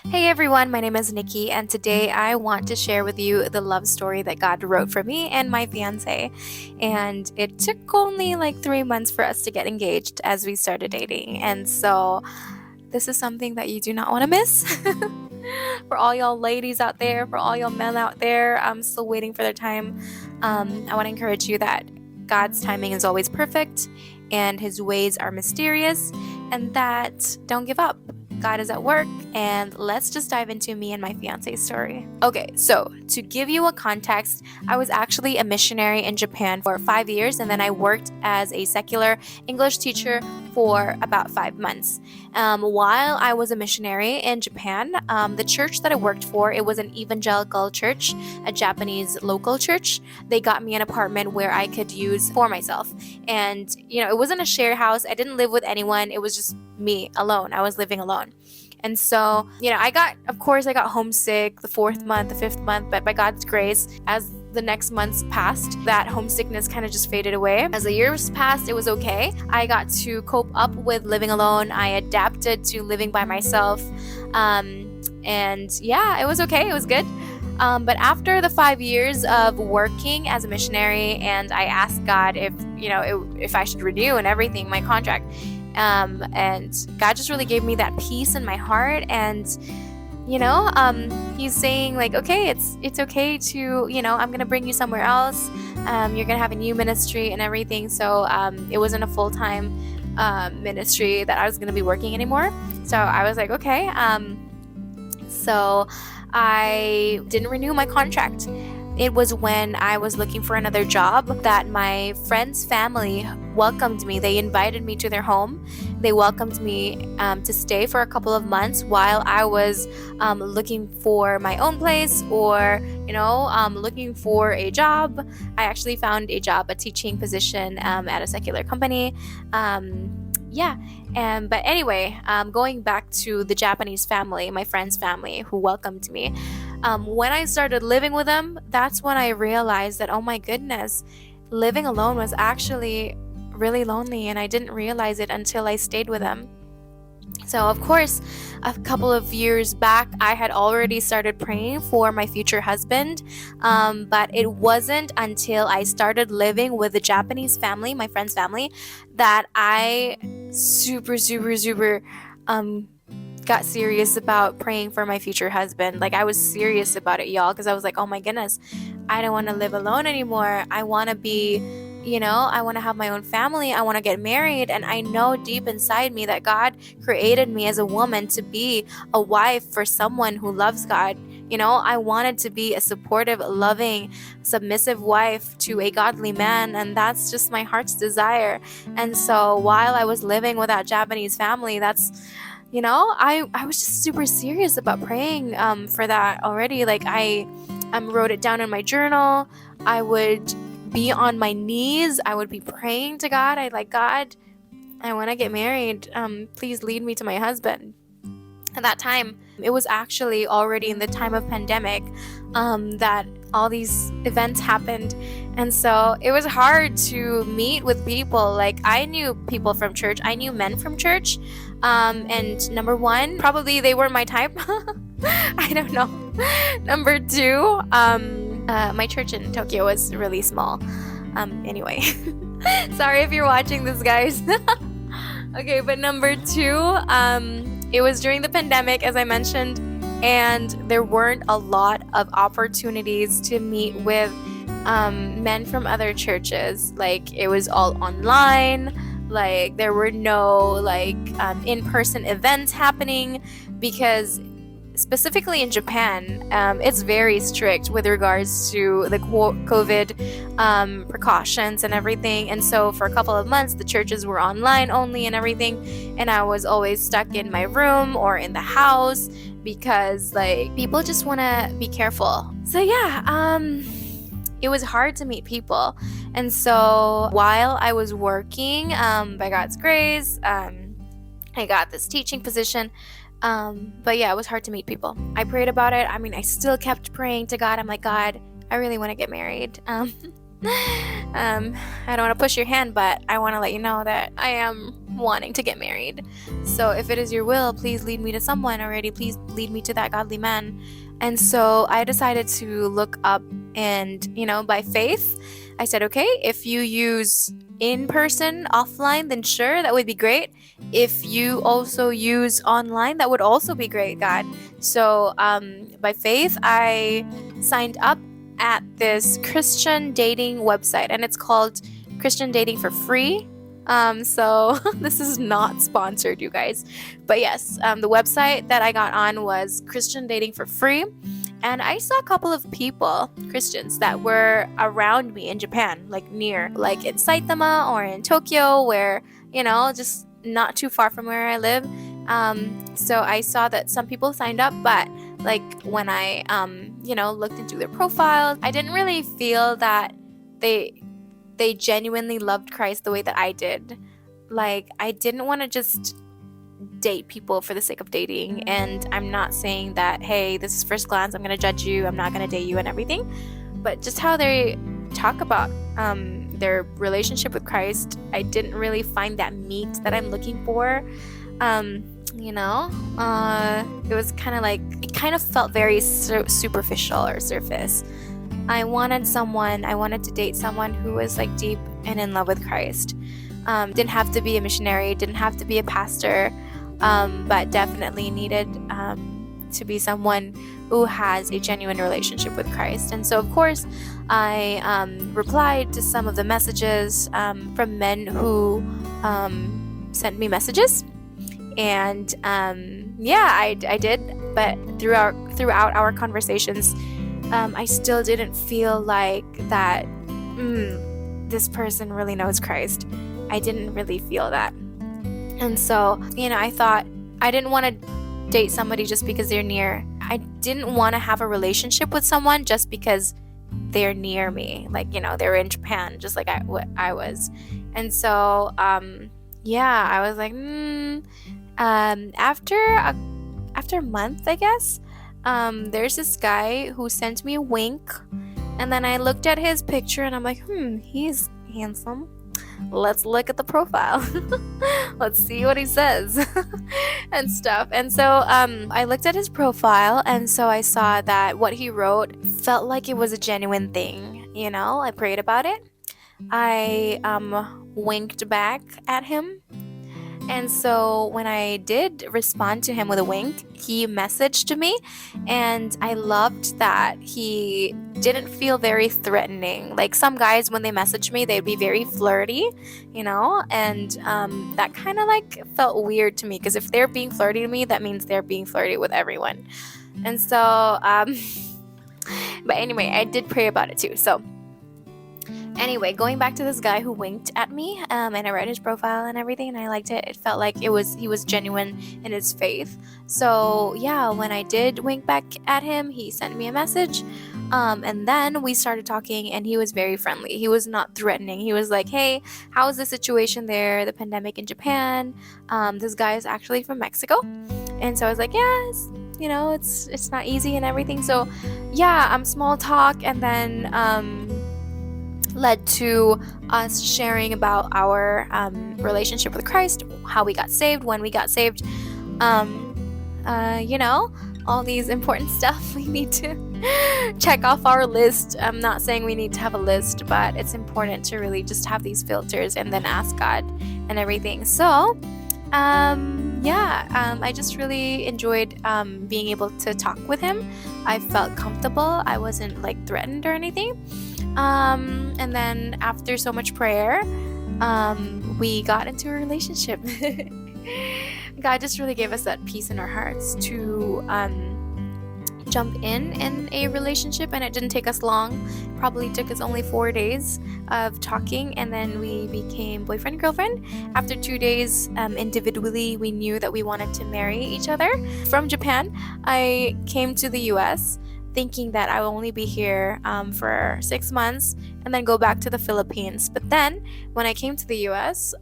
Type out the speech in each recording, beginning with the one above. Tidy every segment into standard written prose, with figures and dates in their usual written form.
Hey everyone, my name is Nikki, and today I want to share with you the love story that God wrote for me and my fiance. And it took only like 3 months for us to get engaged as we started dating. And so, this is something that you do not want to miss. For all y'all ladies out there, for all y'all men out there, I'm still waiting for their time. I want to encourage you that God's timing is always perfect and his ways are mysterious, and that don't give up. God is at work, and let's just dive into me and my fiance's story. Okay, so to give you a context, I was actually a missionary in Japan for 5 years, and then I worked as a secular English teacher for about 5 months. While I was a missionary in Japan, the church that I worked for, it was an evangelical church, a Japanese local church. They got me an apartment where I could use for myself. And, it wasn't a share house. I didn't live with anyone. It was just me alone. I was living alone. And so, I got homesick the fourth month, the fifth month, but by God's grace, as the next months passed, that homesickness kind of just faded away. As the years passed, it was okay. I got to cope up with living alone. I adapted to living by myself. And yeah, it was okay. It was good. But after the 5 years of working as a missionary, and I asked God if I should renew and everything, my contract. And God just really gave me that peace in my heart, and he's saying like, okay, it's okay to, I'm gonna bring you somewhere else. You're gonna have a new ministry and everything. So it wasn't a full-time ministry that I was gonna be working anymore. So I was like, okay. So I didn't renew my contract. It was when I was looking for another job that my friend's family welcomed me. They invited me to their home. They welcomed me to stay for a couple of months while I was looking for my own place, or looking for a job. I actually found a job, a teaching position at a secular company. But anyway, going back to the Japanese family, my friend's family who welcomed me. When I started living with them, that's when I realized that, oh my goodness, living alone was actually really lonely, and I didn't realize it until I stayed with them. So, of course, a couple of years back, I had already started praying for my future husband, but it wasn't until I started living with the Japanese family, my friend's family, that I super got serious about praying for my future husband. Like, I was serious about it, y'all, because I was like, oh my goodness, I don't want to live alone anymore. I want to be, I want to have my own family. I want to get married. And I know deep inside me that God created me as a woman to be a wife for someone who loves God. I wanted to be a supportive, loving, submissive wife to a godly man, and that's just my heart's desire. And so while I was living with that Japanese family, I was just super serious about praying for that already. Like, I wrote it down in my journal. I would be on my knees. I would be praying to God. God, I want to get married. Please lead me to my husband. At that time, it was actually already in the time of pandemic that all these events happened. And so it was hard to meet with people. Like, I knew people from church. I knew men from church. And number one, probably they weren't my type. I don't know. Number two, my church in Tokyo was really small. Anyway, sorry if you're watching this, guys. Okay, but number two, it was during the pandemic, as I mentioned, and there weren't a lot of opportunities to meet with men from other churches. Like, it was all online. Like, there were no in-person events happening, because specifically in Japan, it's very strict with regards to the COVID precautions and everything. And so for a couple of months, the churches were online only and everything. And I was always stuck in my room or in the house, because people just want to be careful. So yeah, it was hard to meet people. And so while I was working, by God's grace, I got this teaching position. But yeah, it was hard to meet people. I prayed about it. I still kept praying to God. I'm like, God, I really want to get married. I don't want to push your hand, but I want to let you know that I am wanting to get married. So if it is your will, please lead me to someone already. Please lead me to that godly man. And so I decided to look up, and, by faith, I said, okay, if you use in person, offline, then sure, that would be great. If you also use online, that would also be great, God. So by faith, I signed up at this Christian dating website, and it's called Christian Dating for Free. So this is not sponsored, you guys. But yes, the website that I got on was Christian Dating for Free. And I saw a couple of people, Christians, that were around me in Japan, like near, like in Saitama or in Tokyo, where, just not too far from where I live. So I saw that some people signed up, but like when I, looked into their profiles, I didn't really feel that they genuinely loved Christ the way that I did. Like, I didn't want to just date people for the sake of dating. And I'm not saying that, hey, this is first glance, I'm going to judge you, I'm not going to date you and everything. But just how they talk about their relationship with Christ, I didn't really find that meat that I'm looking for. It was kind of like, it kind of felt very superficial or surface. I wanted to date someone who was like deep and in love with Christ. Didn't have to be a missionary, didn't have to be a pastor, but definitely needed to be someone who has a genuine relationship with Christ. And so, of course, I replied to some of the messages from men who sent me messages. And I did, but throughout our conversations, I still didn't feel like that this person really knows Christ. I didn't really feel that. And so, I thought I didn't want to date somebody just because they're near. I didn't want to have a relationship with someone just because they're near me. Like, they're in Japan, just like I was. And so, I was like, after a month, I guess, there's this guy who sent me a wink, and then I looked at his picture and I'm like, he's handsome. Let's look at the profile. Let's see what he says and stuff. And so I looked at his profile, and so I saw that what he wrote felt like it was a genuine thing. I prayed about it. I winked back at him. And so when I did respond to him with a wink, he messaged me, and I loved that he didn't feel very threatening. Like, some guys, when they message me, they'd be very flirty, and that kind of like felt weird to me, because if they're being flirty to me, that means they're being flirty with everyone. And so, but anyway, I did pray about it too. So anyway, going back to this guy who winked at me, and I read his profile and everything, and I liked it. It felt like he was genuine in his faith. So when I did wink back at him, he sent me a message, and then we started talking, and he was very friendly. He was not threatening. He was like, hey, how's the situation there, the pandemic in Japan? This guy is actually from Mexico. And so I was like, yes, it's not easy and everything. So small talk, and then led to us sharing about our relationship with Christ, how we got saved, when we got saved, all these important stuff we need to check off our list. I'm not saying we need to have a list, but it's important to really just have these filters and then ask God and everything. So I just really enjoyed being able to talk with him. I felt comfortable. I wasn't like threatened or anything. And then after so much prayer, we got into a relationship. God just really gave us that peace in our hearts to jump in a relationship, and it didn't take us long. Probably took us only 4 days of talking, and then we became boyfriend and girlfriend. After 2 days, individually, we knew that we wanted to marry each other. From Japan, I came to the US thinking that I will only be here for 6 months and then go back to the Philippines. But then when I came to the US,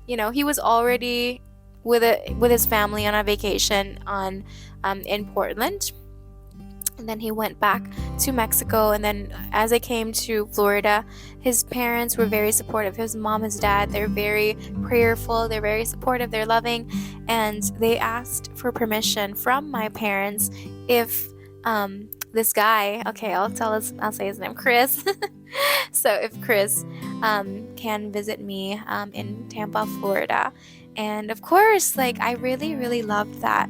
he was already with his family on a vacation in Portland. And then he went back to Mexico. And then as I came to Florida, his parents were very supportive. His mom, his dad, they're very prayerful. They're very supportive. They're loving. And they asked for permission from my parents if this guy, okay, I'll say his name, Chris. So if Chris can visit me in Tampa, Florida. And of course, like, I really, really loved that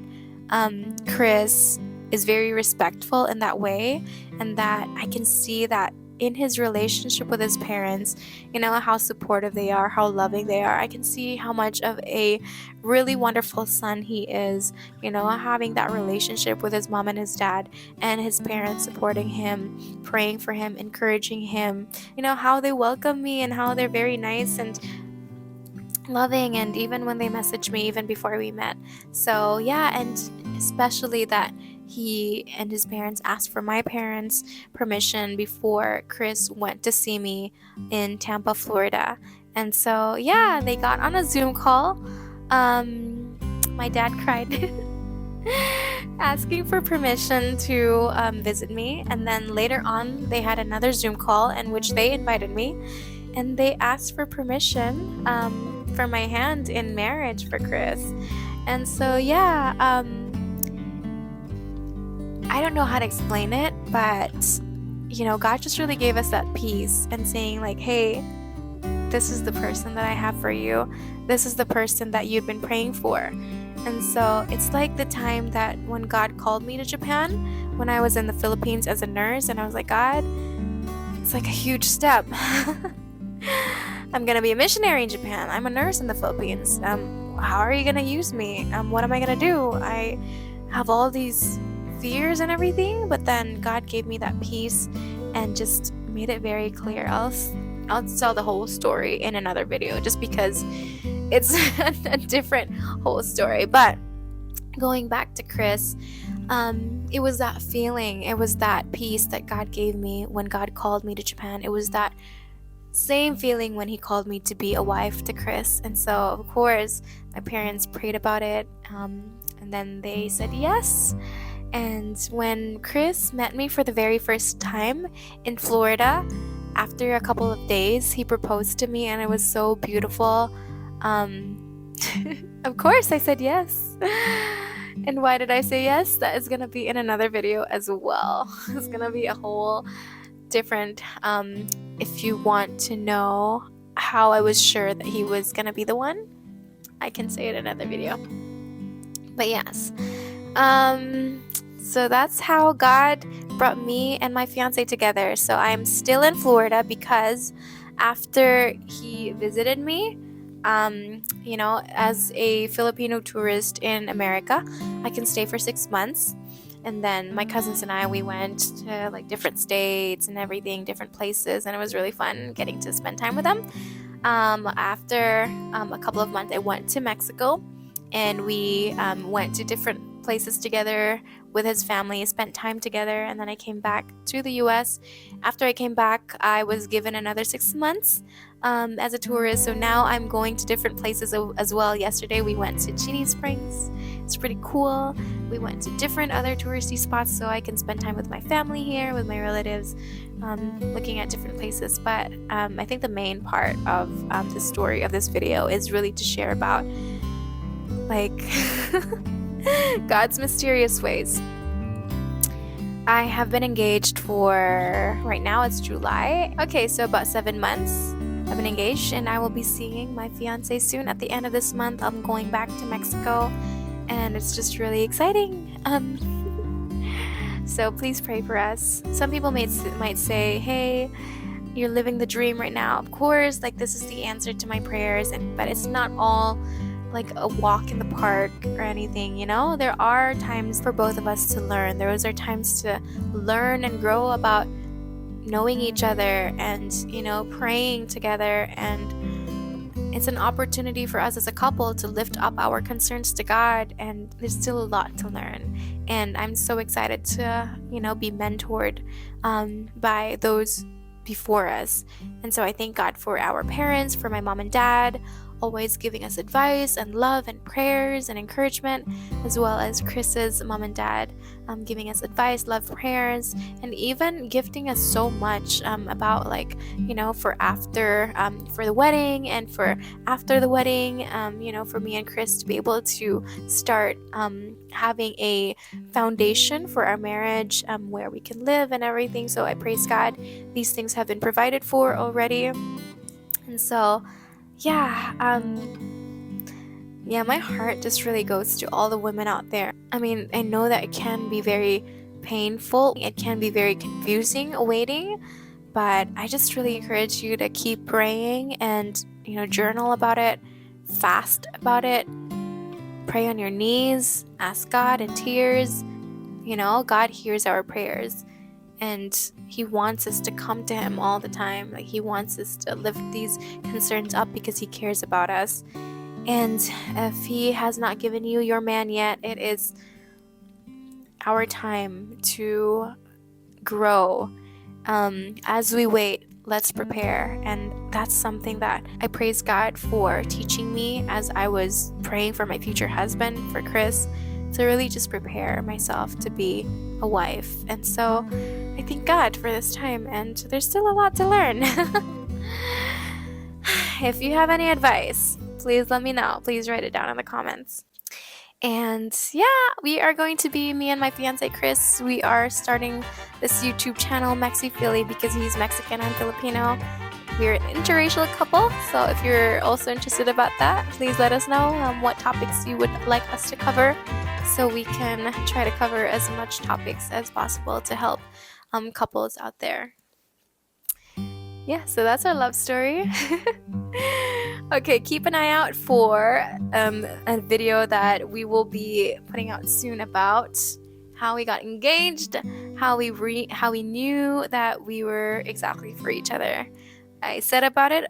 Chris is very respectful in that way, and that I can see that in his relationship with his parents, how supportive they are, how loving they are. I can see how much of a really wonderful son he is, having that relationship with his mom and his dad, and his parents supporting him, praying for him, encouraging him, how they welcome me and how they're very nice and loving, and even when they messaged me even before we met. So yeah, and especially that he and his parents asked for my parents' permission before Chris went to see me in Tampa, Florida. And so yeah, they got on a Zoom call. My dad cried asking for permission to visit me, and then later on they had another Zoom call in which they invited me, and they asked for permission for my hand in marriage for Chris. And so yeah, I don't know how to explain it, but God just really gave us that peace and saying like, hey, this is the person that I have for you. This is the person that you've been praying for. And so it's like the time that when God called me to Japan, when I was in the Philippines as a nurse, and I was like, God, it's like a huge step. I'm gonna be a missionary in Japan. I'm a nurse in the Philippines. How are you gonna use me? What am I gonna do? I have all these fears and everything, but then God gave me that peace and just made it very clear. I'll tell the whole story in another video, just because it's a different whole story. But going back to Chris, it was that feeling, it was that peace that God gave me when God called me to Japan. It was that same feeling when he called me to be a wife to Chris. And so of course my parents prayed about it, and then they said yes. And when Chris met me for the very first time in Florida, after a couple of days, he proposed to me, and it was so beautiful. Of course I said yes. And why did I say yes? That is gonna be in another video as well. It's gonna be a whole different, if you want to know how I was sure that he was gonna be the one, I can say it in another video. But yes, so that's how God brought me and my fiance together. So I'm still in Florida because after he visited me, as a Filipino tourist in America, I can stay for 6 months. And then my cousins and I, we went to like different states and everything, different places, and it was really fun getting to spend time with them. After a couple of months, I went to Mexico, and we went to different places together with his family, spent time together, and then I came back to the US. After I came back, I was given another 6 months as a tourist, so now I'm going to different places as well. Yesterday we went to Chini Springs. It's pretty cool. We went to different other touristy spots so I can spend time with my family here, with my relatives, looking at different places. But I think the main part of the story of this video is really to share about like God's mysterious ways. I have been engaged for, right now it's July. Okay, so about 7 months I've been engaged, and I will be seeing my fiance soon. At the end of this month, I'm going back to Mexico, and it's just really exciting. So please pray for us. Some people might say, hey, you're living the dream right now. Of course, like, this is the answer to my prayers, but it's not all like a walk in the park or anything, there are times for both of us to learn. Those are times to learn and grow about knowing each other and praying together, and it's an opportunity for us as a couple to lift up our concerns to God, and there's still a lot to learn. And I'm so excited to be mentored by those before us. And so I thank God for our parents, for my mom and dad, always giving us advice and love and prayers and encouragement, as well as Chris's mom and dad giving us advice, love, prayers, and even gifting us so much about for after for the wedding and for after the wedding, for me and Chris to be able to start having a foundation for our marriage, where we can live and everything. So I praise God, these things have been provided for already. And so my heart just really goes to all the women out there. I mean, I know that it can be very painful, it can be very confusing waiting, but I just really encourage you to keep praying and journal about it, fast about it, pray on your knees, ask God in tears. God hears our prayers, and He wants us to come to Him all the time. Like, He wants us to lift these concerns up because He cares about us. And if He has not given you your man yet, it is our time to grow. As we wait, let's prepare. And that's something that I praise God for teaching me as I was praying for my future husband, for Chris, to really just prepare myself to be a wife. And so I thank God for this time, and there's still a lot to learn. If you have any advice, please let me know. Please write it down in the comments. And we are going to be, me and my fiance Chris, we are starting this YouTube channel, Mexi Philly, because he's Mexican and Filipino. We're an interracial couple, so if you're also interested about that, please let us know what topics you would like us to cover, so we can try to cover as much topics as possible to help couples out there. So that's our love story. Okay, keep an eye out for a video that we will be putting out soon about how we got engaged, how we knew that we were exactly for each other. I said about it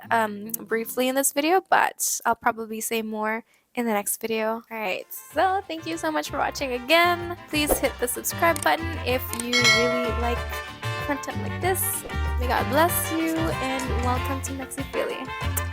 briefly in this video, but I'll probably say more in the next video. Alright, so thank you so much for watching again. Please hit the subscribe button if you really like content like this. May God bless you, and welcome to Mexi Philly.